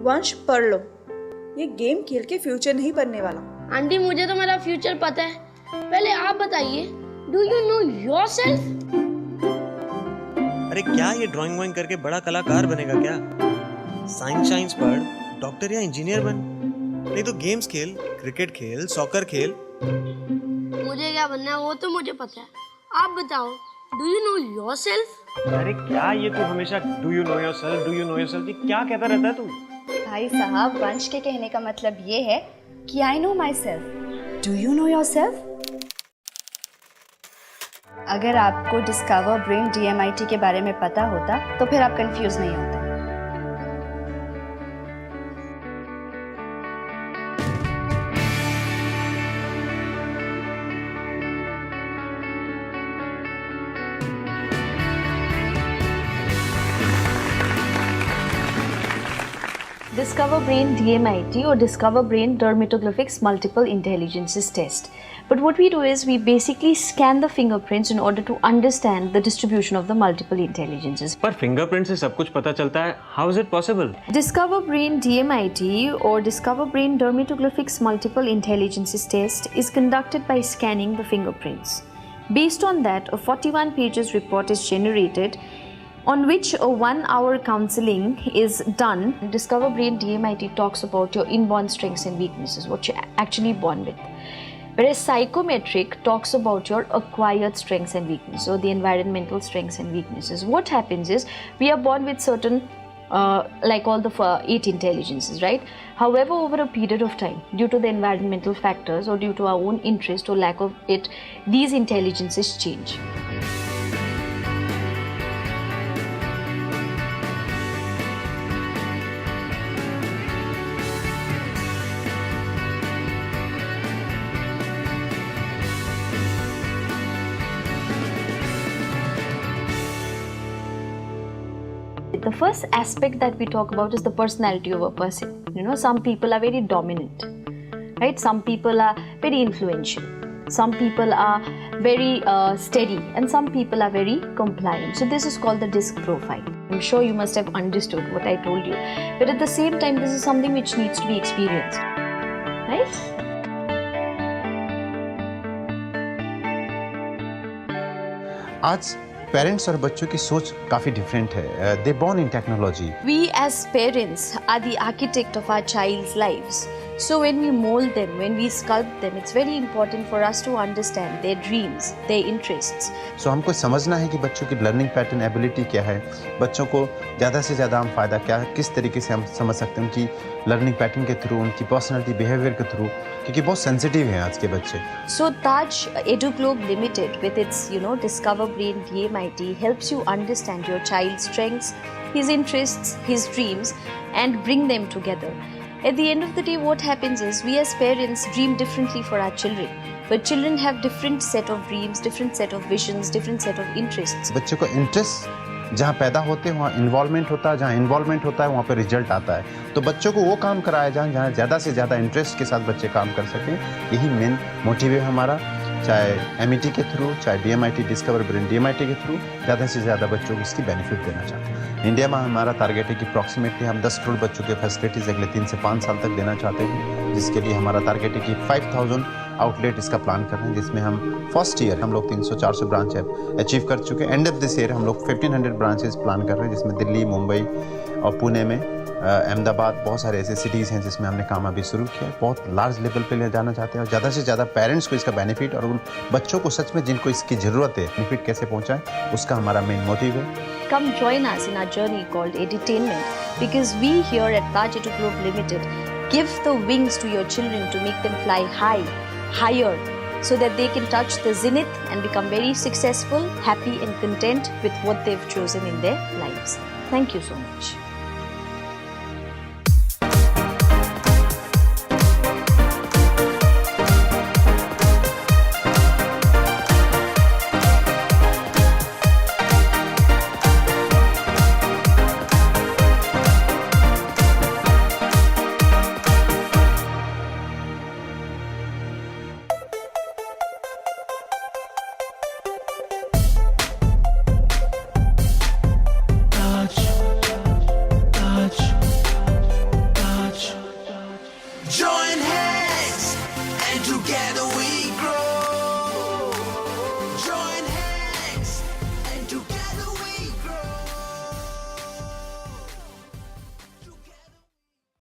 वंश पढ़ लो, ये गेम खेल के फ्यूचर नहीं बनने वाला। आंटी मुझे तो मेरा फ्यूचर पता है, पहले आप बताइए, डू यू नो योरसेल्फ? अरे क्या ये ड्राइंग वाइंग करके बड़ा कलाकार बनेगा क्या? साइंस पढ़, डॉक्टर या इंजीनियर बन, नहीं तो गेम्स खेल, क्रिकेट खेल, सॉकर खेल। मुझे क्या बनना है वो तो मुझे पता है, आप बताओ, डू यू नो योरसेल्फ? अरे क्या ये तू हमेशा डू यू नो योरसेल्फ क्या कहता रहता है तू? भाई साहब, वंश के कहने का मतलब ये है कि I know my self. Do you know your self? अगर आपको डिस्कवर ब्रेन DMIT के बारे में पता होता तो फिर आप कंफ्यूज नहीं होते। Discover Brain DMIT or Discover Brain Dermatoglyphics Multiple Intelligences Test. But what we do is we basically scan the fingerprints in order to understand the distribution of the multiple intelligences. पर fingerprint से सब कुछ पता चलता है, how is it possible? Discover Brain DMIT or Discover Brain Dermatoglyphics Multiple Intelligences Test is conducted by scanning the fingerprints. Based on that, a 41 pages report is generated on which a 1 hour counseling is done. Discover Brain DMIT talks about your inborn strengths and weaknesses, what you're actually born with. Whereas psychometric talks about your acquired strengths and weaknesses, or the environmental strengths and weaknesses. What happens is we are born with certain, like all the 8 intelligences, right? However, over a period of time, due to the environmental factors or due to our own interest or lack of it, these intelligences change. The first aspect that we talk about is the personality of a person. You know, some people are very dominant, right? Some people are very influential. Some people are very steady, and some people are very compliant. So this is called the DISC profile. I'm sure you must have understood what I told you. But at the same time, this is something which needs to be experienced, right? आज parents और बच्चों की सोच काफ़ी different है. They born in technology. We as parents are the architect of our child's lives. So when we mold them, when we sculpt them, it's very important for us to understand their dreams, their interests. So हमको समझना है कि बच्चों की learning pattern ability क्या है, बच्चों को ज़्यादा से ज़्यादा हम फ़ायदा क्या है, किस तरीके से हम समझ सकते हैं उनकी लर्निंग पैटर्न के थ्रू, उनकी पर्सनैलिटी बिहेवियर के थ्रू, क्योंकि बहुत सेंसिटिव हैं आज के बच्चे. So Taj EduGlobe Limited with its, Discover Brain DMIT helps you understand your child's strengths, his interests, his dreams, and bring them together. At the end of the day, what happens is we as parents dream differently for our children. But children have different set of dreams, different set of visions, different set of interests. बच्चे को interest जहाँ पैदा होते हैं वहाँ involvement होता है, जहाँ इन्वॉल्वमेंट होता है वहाँ पे रिजल्ट आता है. तो बच्चों को वो काम कराया जाए जहाँ ज़्यादा से ज़्यादा इंटरेस्ट के साथ बच्चे काम कर सकें. यही मेन मोटिव है हमारा, चाहे MET के थ्रू, चाहे DMIT डिस्कवर ब्रेन DMIT के थ्रू ज़्यादा से ज़्यादा बच्चों को इसकी बेनिफिट देना चाहते हैं. इंडिया में हमारा टारगेट है कि अप्रॉक्सीमेटली हम 10 करोड़ बच्चों के फैसिलिटीज़ अगले 3 से 5 साल तक देना चाहते हैं, जिसके लिए हमारा टारगेट है कि 5000 आउटलेट इसका प्लान कर रहे हैं, जिसमें हम फर्स्ट ईयर हम लोग 300-400 ब्रांच अचीव कर चुके हैं. एंड ऑफ दिस ईयर हम लोग 1500 ब्रांचेस प्लान कर रहे हैं, जिसमें दिल्ली, मुंबई और पुणे में, अहमदाबाद, बहुत सारे ऐसे सिटीज़ हैं जिसमें हमने काम अभी शुरू किया है. बहुत लार्ज लेवल पे ले जाना चाहते हैं और ज़्यादा से ज़्यादा पेरेंट्स को इसका बेनिफिट और उन बच्चों को सच में जिनको इसकी ज़रूरत है बेनिफिट कैसे पहुँचाएं, उसका हमारा मेन मोटिव है. Come join us in our journey called Edutainment, because we here at Taj EduGlobe Limited give the wings to your children to make them fly high, higher, so that they can touch the zenith and become very successful, happy and content with what they've chosen in their lives. Thank you so much. Join